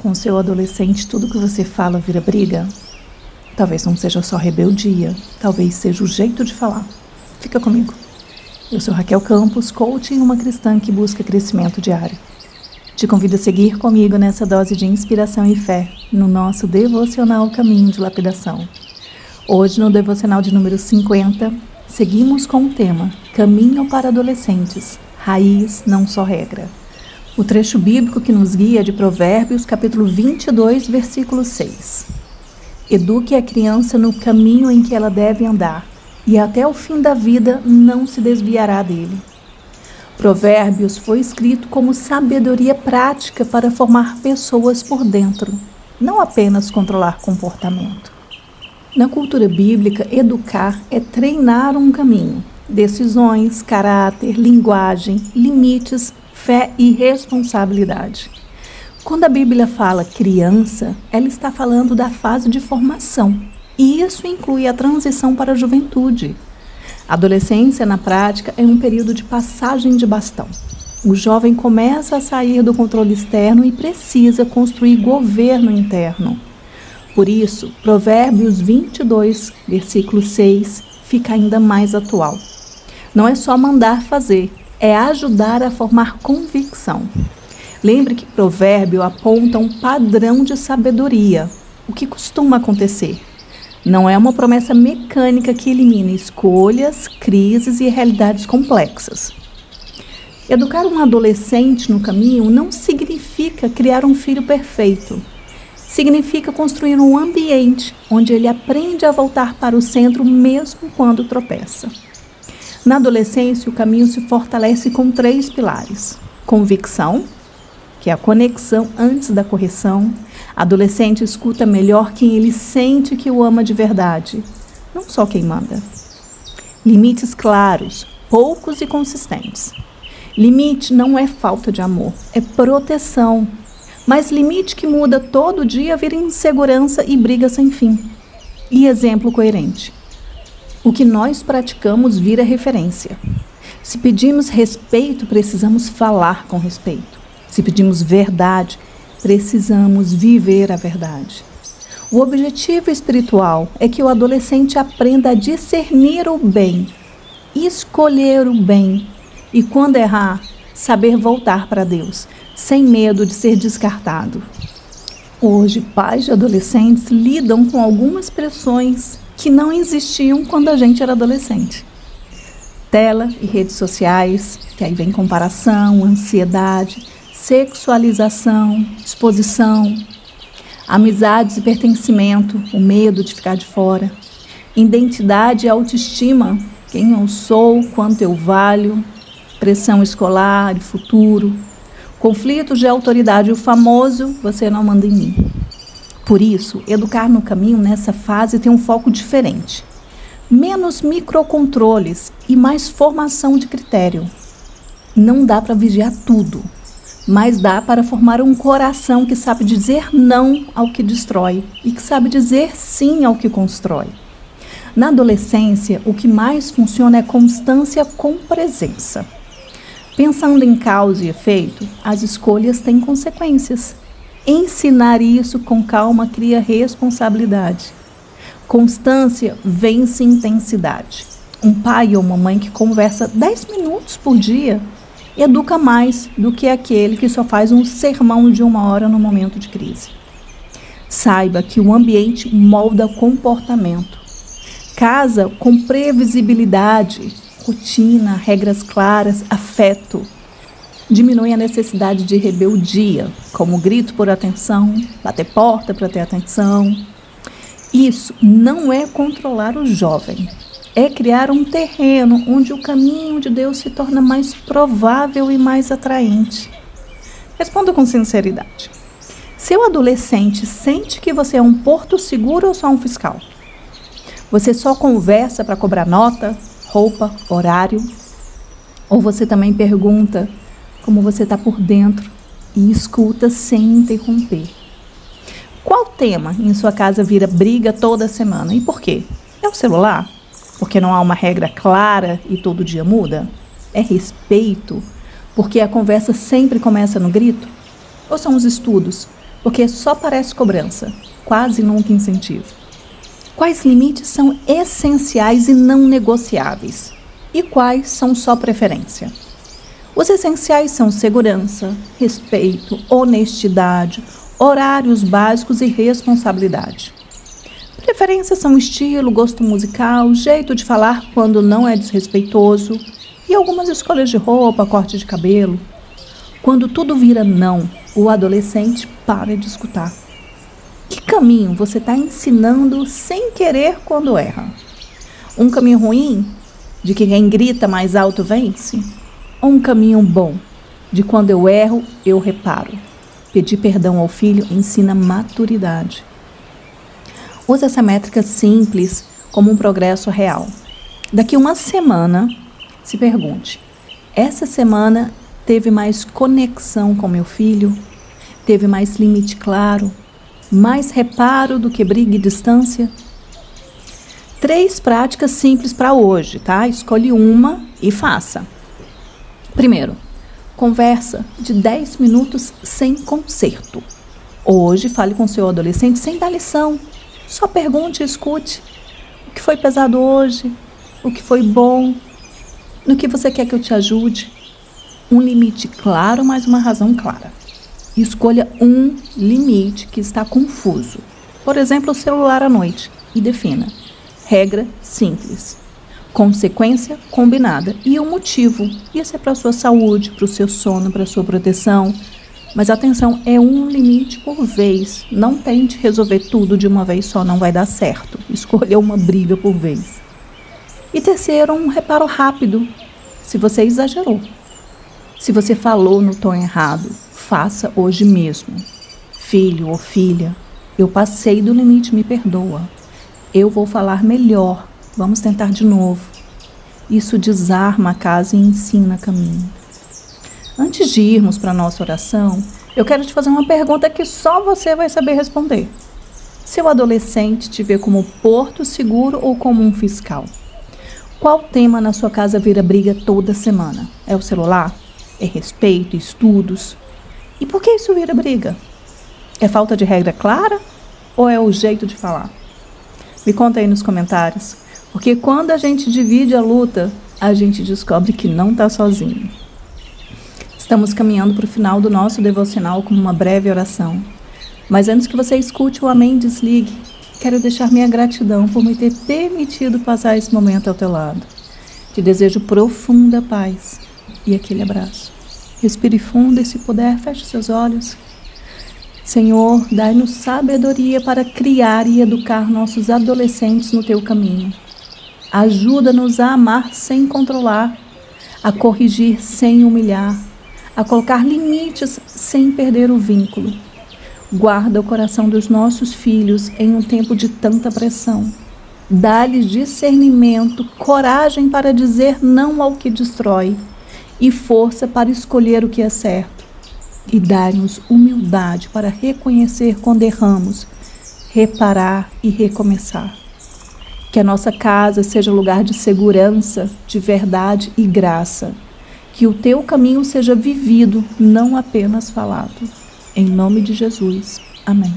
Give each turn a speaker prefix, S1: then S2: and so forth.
S1: Com seu adolescente, tudo que você fala vira briga? Talvez não seja só rebeldia, talvez seja o jeito de falar. Fica comigo. Eu sou Raquel Campos, coach e uma cristã que busca crescimento diário. Te convido a seguir comigo nessa dose de inspiração e fé no nosso devocional Caminho de Lapidação. Hoje, no devocional de número 50, seguimos com o tema Caminho para Adolescentes, Raiz não só regra. O trecho bíblico que nos guia é de Provérbios, capítulo 22, versículo 6. Eduque a criança no caminho em que ela deve andar, e até o fim da vida não se desviará dele. Provérbios foi escrito como sabedoria prática para formar pessoas por dentro, não apenas controlar comportamento. Na cultura bíblica, educar é treinar um caminho, decisões, caráter, linguagem, limites, fé e responsabilidade. Quando a Bíblia fala criança, ela está falando da fase de formação, e isso inclui a transição para a juventude. A adolescência, na prática, é um período de passagem de bastão. O jovem começa a sair do controle externo e precisa construir governo interno. Por isso, Provérbios 22, versículo 6, fica ainda mais atual. Não é só mandar fazer, é ajudar a formar convicção. Lembre que provérbio aponta um padrão de sabedoria, o que costuma acontecer. Não é uma promessa mecânica que elimina escolhas, crises e realidades complexas. Educar um adolescente no caminho não significa criar um filho perfeito. Significa construir um ambiente onde ele aprende a voltar para o centro mesmo quando tropeça. Na adolescência, o caminho se fortalece com 3 pilares. Convicção, que é a conexão antes da correção. Adolescente escuta melhor quem ele sente que o ama de verdade, não só quem manda. Limites claros, poucos e consistentes. Limite não é falta de amor, é proteção. Mas limite que muda todo dia vira insegurança e briga sem fim. E exemplo coerente. O que nós praticamos vira referência. Se pedimos respeito, precisamos falar com respeito. Se pedimos verdade, precisamos viver a verdade. O objetivo espiritual é que o adolescente aprenda a discernir o bem, escolher o bem e, quando errar, saber voltar para Deus, sem medo de ser descartado. Hoje, pais de adolescentes lidam com algumas pressões que não existiam quando a gente era adolescente. Tela e redes sociais, que aí vem comparação, ansiedade, sexualização, exposição, amizades e pertencimento, o medo de ficar de fora, identidade e autoestima, quem eu sou, quanto eu valho, pressão escolar e futuro, conflitos de autoridade, o famoso você não manda em mim. Por isso, educar no caminho nessa fase tem um foco diferente. Menos microcontroles e mais formação de critério. Não dá para vigiar tudo, mas dá para formar um coração que sabe dizer não ao que destrói e que sabe dizer sim ao que constrói. Na adolescência, o que mais funciona é constância com presença. Pensando em causa e efeito, as escolhas têm consequências. Ensinar isso com calma cria responsabilidade. Constância vence intensidade. Um pai ou uma mãe que conversa 10 minutos por dia educa mais do que aquele que só faz um sermão de 1 hora no momento de crise. Saiba que o ambiente molda comportamento. Casa com previsibilidade, rotina, regras claras, afeto. Diminui a necessidade de rebeldia, como grito por atenção, bater porta para ter atenção. Isso não é controlar o jovem, é criar um terreno onde o caminho de Deus se torna mais provável e mais atraente. Responda com sinceridade. Seu adolescente sente que você é um porto seguro ou só um fiscal? Você só conversa para cobrar nota, roupa, horário? Ou você também pergunta como você está por dentro e escuta sem interromper? Qual tema em sua casa vira briga toda semana? E por quê? É o celular? Porque não há uma regra clara e todo dia muda? É respeito? Porque a conversa sempre começa no grito? Ou são os estudos? porque só parece cobrança, quase nunca incentivo. Quais limites são essenciais e não negociáveis? E quais são só preferência? Os essenciais são segurança, respeito, honestidade, horários básicos e responsabilidade. Preferências são estilo, gosto musical, jeito de falar quando não é desrespeitoso e algumas escolhas de roupa, corte de cabelo. Quando tudo vira não, o adolescente para de escutar. Que caminho você está ensinando sem querer quando erra? Um caminho ruim, de que quem grita mais alto vence? Ou um caminho bom, de quando eu erro, eu reparo? Pedir perdão ao filho ensina maturidade. Use essa métrica simples como um progresso real. Daqui uma semana, se pergunte: essa semana teve mais conexão com meu filho? Teve mais limite claro? Mais reparo do que briga e distância? 3 práticas simples para hoje, tá? Escolhe uma e faça. Primeiro, conversa de 10 minutos sem conserto. Hoje, fale com seu adolescente sem dar lição. Só pergunte e escute. O que foi pesado hoje? O que foi bom? No que você quer que eu te ajude? Um limite claro, mas uma razão clara. Escolha um limite que está confuso. Por exemplo, o celular à noite. E defina. Regra simples. Consequência combinada. E o motivo. Isso é para a sua saúde, para o seu sono, para a sua proteção. Mas atenção, é um limite por vez. Não tente resolver tudo de uma vez só, não vai dar certo. Escolha uma briga por vez. E terceiro, um reparo rápido. Se você exagerou. Se você falou no tom errado, faça hoje mesmo. Filho ou filha, eu passei do limite, me perdoa. Eu vou falar melhor. Vamos tentar de novo. Isso desarma a casa e ensina caminho. Antes de irmos para a nossa oração, eu quero te fazer uma pergunta que só você vai saber responder. Seu adolescente te vê como porto seguro ou como um fiscal? Qual tema na sua casa vira briga toda semana? É o celular? É respeito, estudos? E por que isso vira briga? É falta de regra clara ou é o jeito de falar? Me conta aí nos comentários, porque quando a gente divide a luta, a gente descobre que não está sozinho. Estamos caminhando para o final do nosso devocional com uma breve oração. Mas antes que você escute o Amém, desligue. Quero deixar minha gratidão por me ter permitido passar esse momento ao teu lado. Te desejo profunda paz e aquele abraço. Respire fundo e, se puder, feche seus olhos. Senhor, dai-nos sabedoria para criar e educar nossos adolescentes no teu caminho. Ajuda-nos a amar sem controlar, a corrigir sem humilhar, a colocar limites sem perder o vínculo. Guarda o coração dos nossos filhos em um tempo de tanta pressão. Dá-lhes discernimento, coragem para dizer não ao que destrói e força para escolher o que é certo. E dá-nos humildade para reconhecer quando erramos, reparar e recomeçar. Que a nossa casa seja lugar de segurança, de verdade e graça. Que o teu caminho seja vivido, não apenas falado. Em nome de Jesus. Amém.